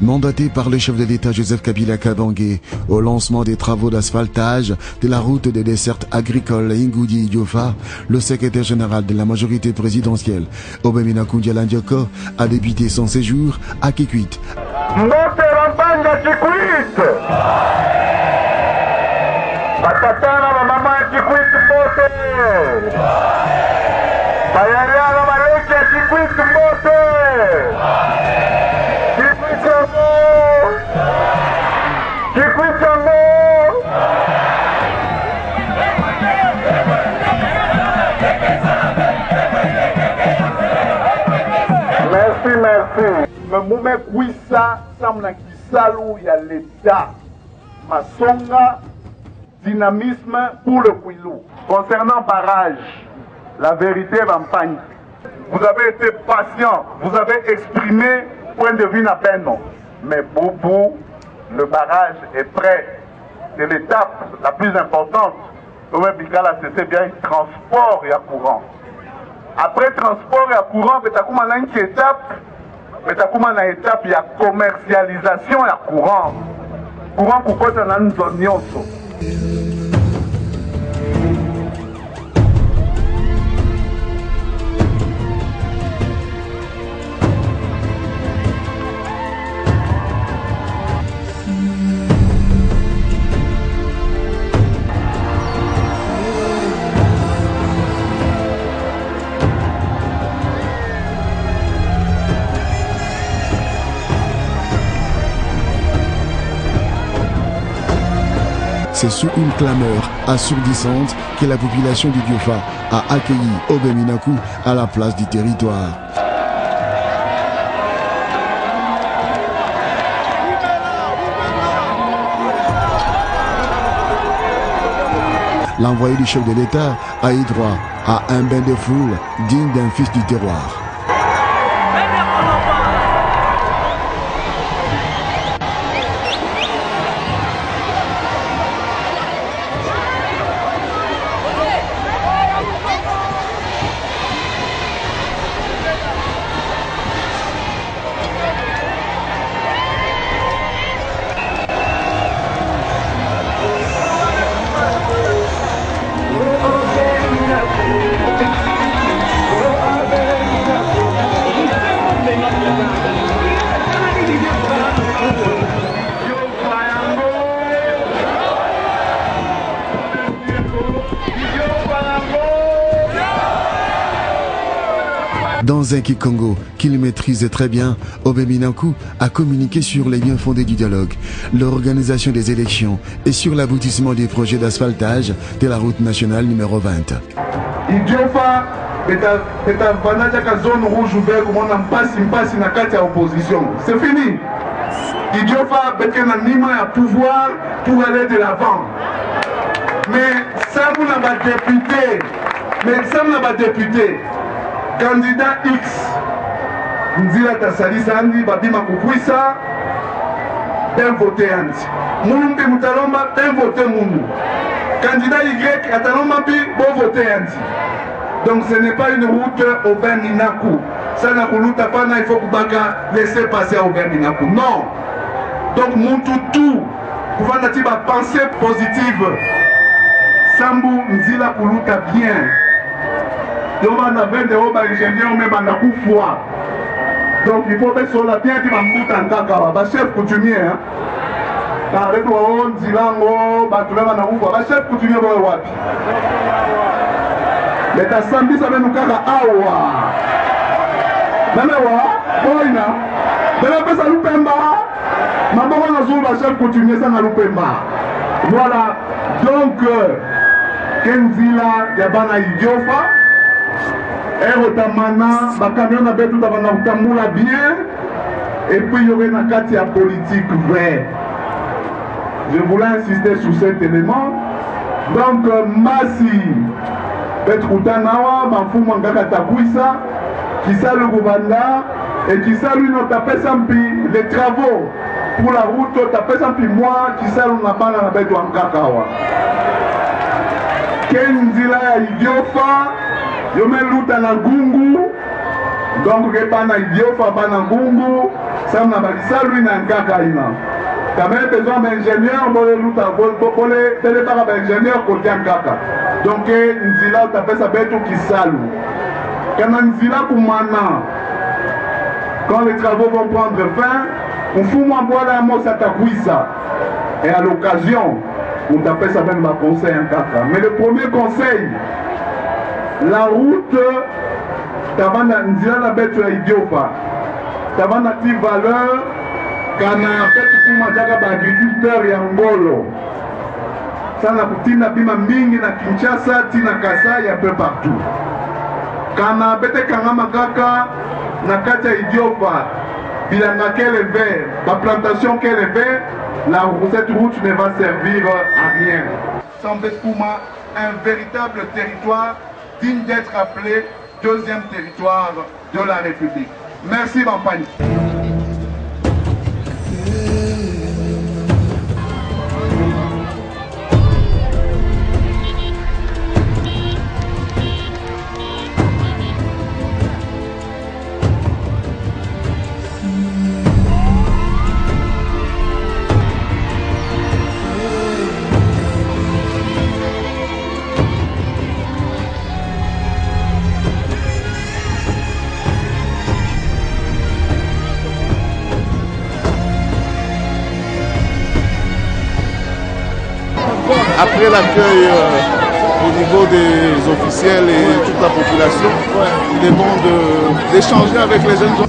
Mandaté par le chef de l'État Joseph Kabila Kabange au lancement des travaux d'asphaltage de la route des dessertes agricoles Ingudi-Idiofa, le secrétaire général de la majorité présidentielle, Obemina Kundiala Ndioko, a débuté son séjour à Kikwit. Merci. Me mume kuisa samna kisalu ya l'État. Masonga dynamisme pour le Kwilu. Concernant barrage, la vérité m'empagne. Vous avez été patient, vous avez exprimé point de vue na peine. Mais Boubou, le barrage est prêt. C'est l'étape la plus importante. C'est bien le transport et le courant. Après transport et courant, il y a une étape, il y a commercialisation et courant. Courant pour quoi ça nous donne. C'est sous une clameur assourdissante que la population du Diofa a accueilli Obeminaku à la place du territoire. L'envoyé du chef de l'État a eu droit à un bain de foule digne d'un fils du terroir. Dans un Kikongo qu'il maîtrise très bien, Obeminaku a communiqué sur les liens fondés du dialogue, l'organisation des élections et sur l'aboutissement des projets d'asphaltage de la route nationale numéro 20. Idiofa zone rouge ouverte comme on a passe na kati ya opposition. C'est fini. Idiofa na nima ya pouvoir pour aller de l'avant. Mais ça vous n'a pas député. Candidat X, Nzila Tassalisa Andi, Babima Kukwisa, ben voté Andi. Moulumbi Moutalomba, ben voté Moulou. Candidat Y, Atalomba, bon voté Andi. Donc ce n'est pas une route au Ben Minaku. Ça n'a pas il faut que laisser passer au Ben Minaku. Non. Donc Moutoutou, vous avez une pensée positive. Sambu Nzila Kuluta bien. Donc il faut mettre sur la bien qui va chef coutumier. Avec le Zilango, chef coutumier. Mais ta samedi, ça va nous faire awa. Même Boina, de la paix à Lupemba, maman a chef coutumier, ça n'a Lupemba. Voilà, donc, Kenzila, Yabana Idiofa. Erotamana, ma camion a tout à bien, et puis il y aurait une carte politique vert. Je voulais insister sur cet élément. Donc, Massi, Petroutanawa, Mafou Mangaka Takwisa, qui salue le Rwanda et qui salue notre Pesampi, les travaux pour la route, Tapesampi, moi, qui salue la balle à la bête en Kakawa. Kenzila Idiofa. Yo me luta na gungu, donc ke bana idiofa bana gungu, Ça m'a dit ça, lui, n'a pas quand même besoin d'ingénieurs, pour les ingénieurs côté Nkaka. Donc, Nzila, tu appelles ça Beto Kisalou. Quand Nzila pour maintenant, quand les travaux vont prendre fin, on fout moi boire la mot ça t'apuisa. Et à l'occasion, on t'appelle ça même ma conseil en Nkaka. Mais le premier conseil, la route, t'avais Nzila la Beto ya Idiofa. T'avais une active valeur. Quand on a fait tout agriculteur ya Ngolo, ça n'a pas tina bima mingi na Kinshasa, tina Kasai, un peu partout. Quand on a fait Kangamakaka, na kata Idiofa, bilanga qu'elle est vert, la plantation qu'elle est vert, cette route ne va servir à rien. Semble pour moi un véritable territoire digne d'être appelé deuxième territoire de la République. Merci, Bampani. Après l'accueil au niveau des officiels et toute la population, il est bon d'échanger avec les jeunes gens.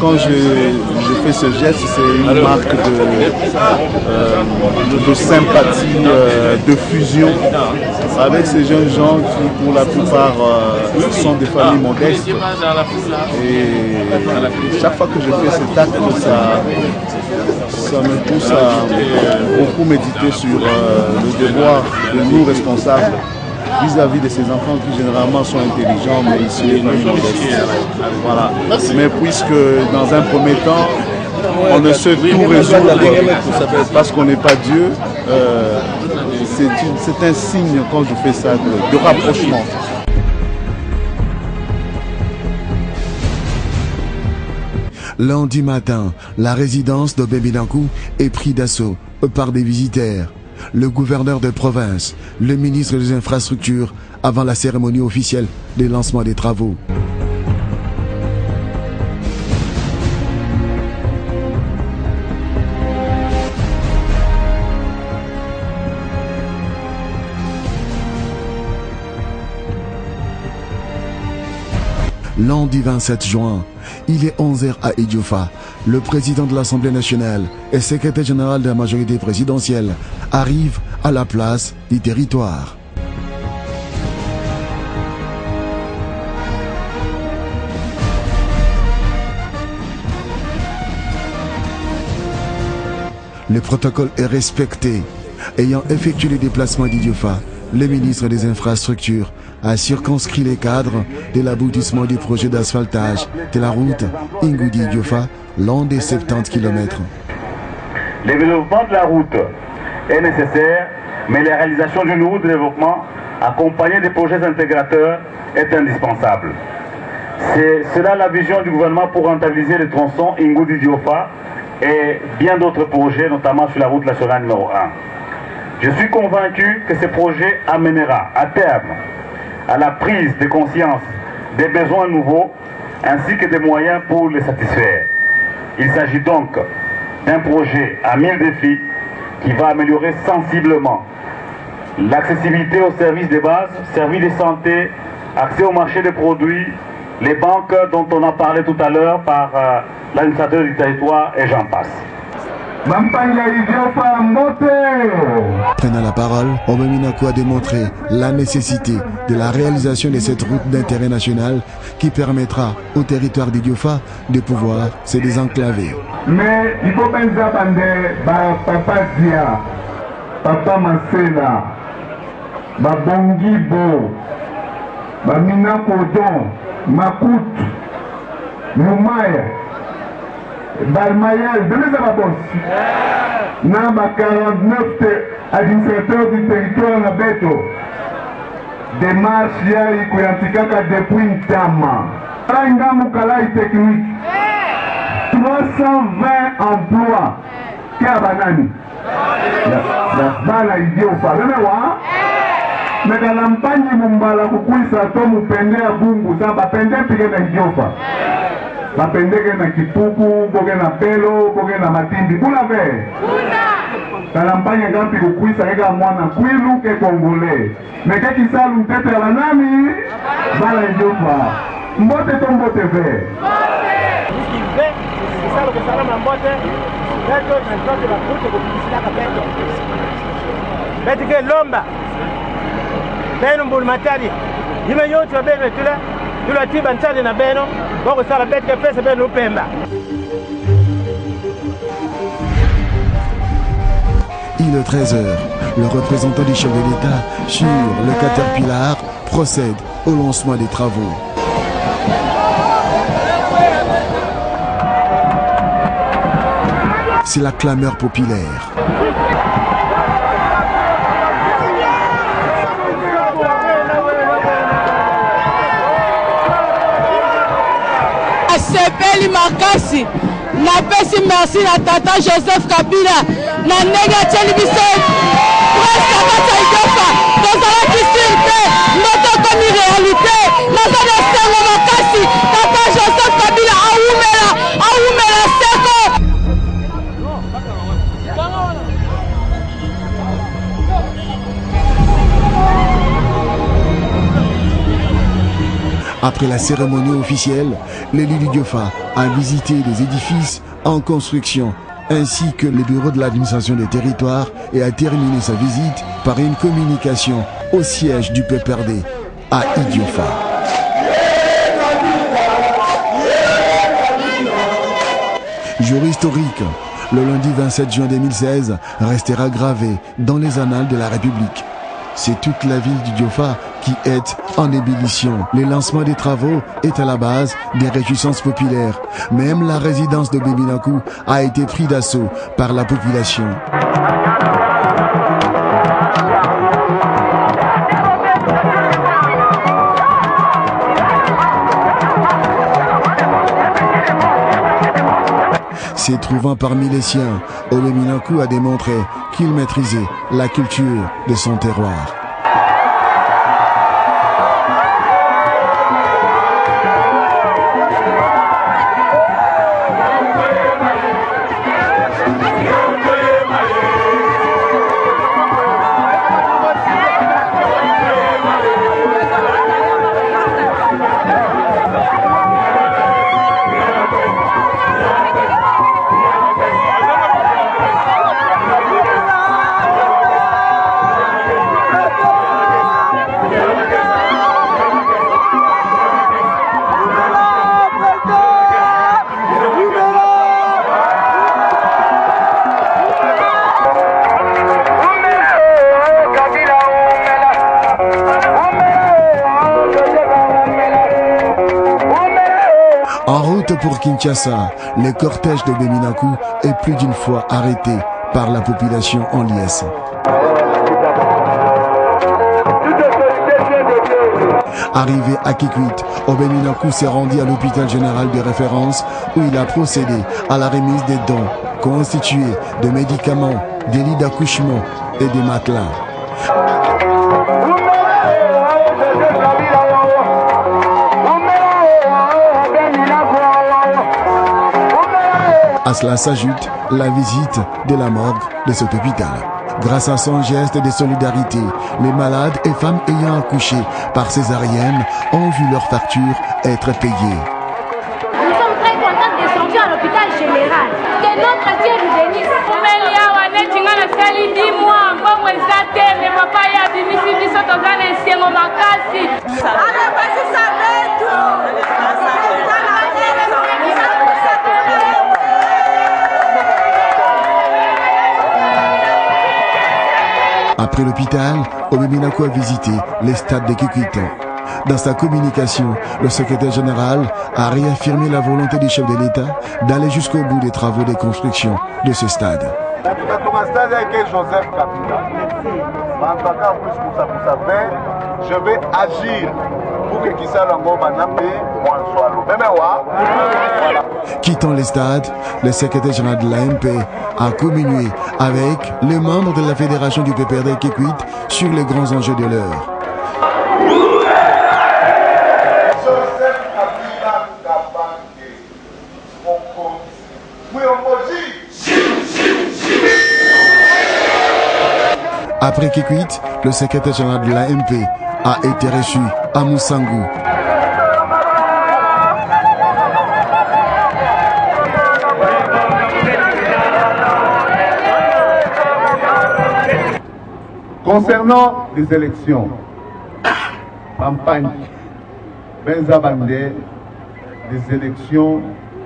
Quand je fais ce geste, c'est une marque de sympathie, de fusion avec ces jeunes gens qui, pour la plupart, sont des familles modestes. Et chaque fois que je fais cet acte, ça me pousse à beaucoup méditer sur le devoir de nous responsables vis-à-vis de ces enfants qui généralement sont intelligents mais issus des familles modestes. Voilà. Mais puisque dans un premier temps, on ne sait tout résoudre parce qu'on n'est pas Dieu, c'est un signe quand je fais ça de rapprochement. Lundi matin, la résidence de Bébidankou est prise d'assaut par des visiteurs. Le gouverneur de province, le ministre des Infrastructures, avant la cérémonie officielle de lancement des travaux. Lundi 27 juin, il est 11h à Idiofa. Le président de l'Assemblée nationale et secrétaire général de la majorité présidentielle arrivent à la place du territoire. Le protocole est respecté. Ayant effectué les déplacements d'Idiofa, le ministre des Infrastructures a circonscrit les cadres de l'aboutissement du projet d'asphaltage de la route Ingudi-Idiofa long des 70 km. Le développement de la route est nécessaire, mais la réalisation d'une route de développement accompagnée des projets intégrateurs est indispensable. C'est cela la vision du gouvernement pour rentabiliser les tronçons Ingudi-Idiofa et bien d'autres projets, notamment sur la route nationale numéro 1. Je suis convaincu que ce projet amènera à terme à la prise de conscience des besoins nouveaux ainsi que des moyens pour les satisfaire. Il s'agit donc d'un projet à 1000 défis qui va améliorer sensiblement l'accessibilité aux services de base, services de santé, accès au marché des produits, les banques dont on a parlé tout à l'heure par l'administrateur du territoire et j'en passe. Mampanga Idiofa Mote. Prenant la parole, Obeminaku a démontré la nécessité de la réalisation de cette route d'intérêt national qui permettra au territoire d'Idiofa de pouvoir se désenclaver. Mais il faut penser à Papa Dia, Papa Masela, Bongibo, Minakodon, Makout, Moumaya, Balmayel, donnez ça ma bosse. Namba 49 administrateurs du territoire na Beto. Démarche ya ikuyantikaka depuis Ntama. Ranga Mukalai technique. 320 emplois. Kia banani. La bala Idiofa. Lemewa. Mega lampanyi mumbala kukuisa to mupende ya bungu. Samba pende pige na Idiofa. Bapendeke na Kipuku, boge na Pelo, boge na Matindi. Bula ve. Kalampanya gampi kukuisa ega mwana kwilu ke Kongole. Meke kisalu mtete ya banani. Bala Idiofa. Mbote to mbote ve. Kisalu kesalama mbote. Beto na mtote la kute kukisilaka Beto. Beti ke lomba. Beno mbulu matari. Hime yote wa beno etula. Tula tiba ntani na beno. Boko sala beti ke pesa beno upemba. Il est 13h. Le représentant du chef de l'État sur le Caterpillar procède au lancement des travaux. C'est la clameur populaire. Sepeli makasi na pesi merci na tata Joseph Kabila na nega television presque bata Idiofa tozala kisirte notre comme réalité na zana sengo makasi tata Joseph Kabila aumela seko. Après la cérémonie officielle, l'élu d'Idiofa a visité des édifices en construction ainsi que les bureaux de l'administration des territoires et a terminé sa visite par une communication au siège du PPRD à Idiofa. Jour historique, le lundi 27 juin 2016 restera gravé dans les annales de la République. C'est toute la ville d'Idiofa qui est en ébullition. Le lancement des travaux est à la base des réjouissances populaires. Même la résidence de Obeminaku a été prise d'assaut par la population. Se trouvant parmi les siens, Obeminaku a démontré qu'il maîtrisait la culture de son terroir. En route pour Kinshasa, le cortège d'Obeminaku est plus d'une fois arrêté par la population en liesse. Arrivé à Kikwit, Obeminaku s'est rendu à l'hôpital général de référence où il a procédé à la remise des dons constitués de médicaments, des lits d'accouchement et des matelas. À cela s'ajoute la visite de la morgue de cet hôpital. Grâce à son geste de solidarité, les malades et femmes ayant accouché par césarienne ont vu leur facture être payée. Nous sommes très contents de sortir à l'hôpital général. Que notre Dieu nous bénisse. Après l'hôpital, Aubé Minakou a visité les stades de Kikwit. Dans sa communication, le secrétaire général a réaffirmé la volonté du chef de l'État d'aller jusqu'au bout des travaux de construction de ce stade. Je vais agir pour que Kisalango Manambe Quittant les stades, le secrétaire général de l'AMP a communié avec les membres de la fédération du PPRD Kikwit sur les grands enjeux de l'heure. Après Kikwit, le secrétaire général de l'AMP a été reçu à Moussangu. Concernant les élections, campagne Benzabandé, les élections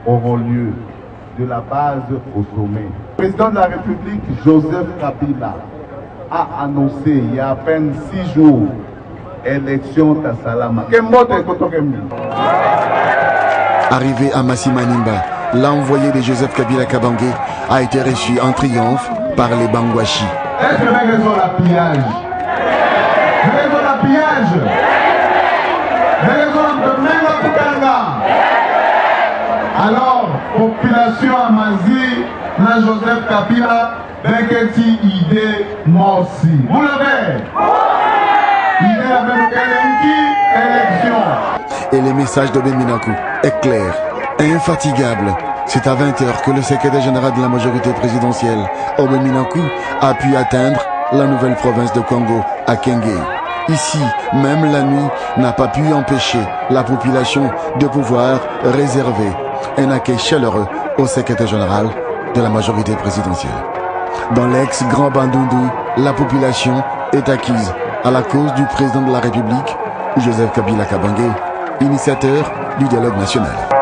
auront lieu de la base au sommet. Le président de la République, Joseph Kabila, a annoncé il y a à peine 6 jours élection Tassalama. Arrivé à Massimanimba, l'envoyé de Joseph Kabila Kabange a été reçu en triomphe par les Bangwashi. Est-ce que les raisons la pillage? Les raisons la pillage? Les raisons de Menga. Alors, population Amazi, na Joseph Kabila, Beketi idée morsi. Vous l'avez? Idée avec élection. Et le message d'Aubé Minakou est clair, infatigable. C'est à 20h que le secrétaire général de la majorité présidentielle, Aubé Minakou, a pu atteindre la nouvelle province de Congo, à Kengé. Ici, même la nuit n'a pas pu empêcher la population de pouvoir réserver un accueil chaleureux au secrétaire général de la majorité présidentielle. Dans l'ex-Grand Bandundu, la population est acquise à la cause du président de la République, Joseph Kabila Kabange, initiateur du dialogue national.